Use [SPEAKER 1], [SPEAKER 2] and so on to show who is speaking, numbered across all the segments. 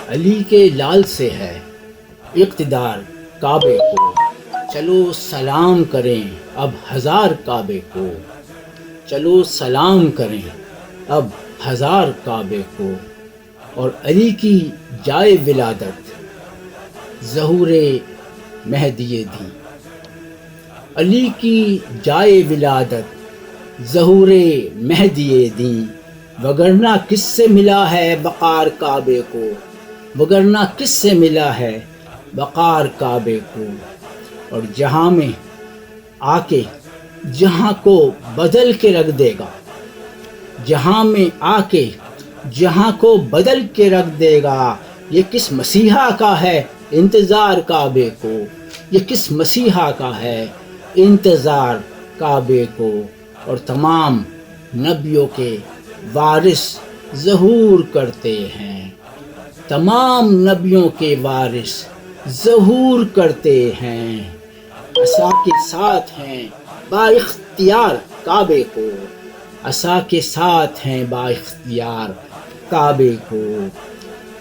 [SPEAKER 1] علی کے لال سے ہے اقتدار کعبے کو، چلو سلام کریں اب ہزار کعبے کو، چلو سلام کریں اب ہزار کعبے کو۔ اور علی کی جائے ولادت ظہور مہدی دی، علی کی جائے ولادت ظہور مہدی دی، وگرنہ کس سے ملا ہے وقار کعبے کو، وگرنہ کس سے ملا ہے وقار کعبے کو۔ اور جہاں میں آ کے جہاں کو بدل کے رکھ دے گا، جہاں میں آ کے جہاں کو بدل کے رکھ دے گا، یہ کس مسیحا کا ہے انتظار کعبے کو، یہ کس مسیحا کا ہے انتظار کعبے کو۔ اور تمام نبیوں کے وارث ظہور کرتے ہیں، تمام نبیوں کے وارث ظہور کرتے ہیں، عصا کے ساتھ ہیں با اختیار کعبے کو، عصا کے ساتھ ہیں با اختیار کعبے کو۔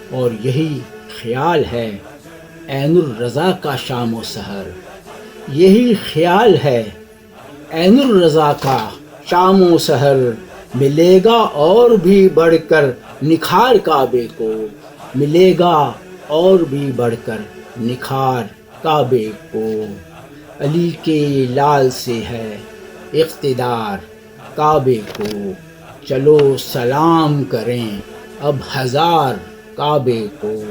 [SPEAKER 1] اور یہی خیال ہے عین الرضا کا شام و سحر، یہی خیال ہے عین الرضا کا شام و سحر، ملے گا اور بھی بڑھ کر نکھار کعبے کو، ملے گا اور بھی بڑھ کر نکھار کعبے کو۔ علی کے لال سے ہے اقتدار کعبے کو، چلو سلام کریں اب ہزار کعبے کو۔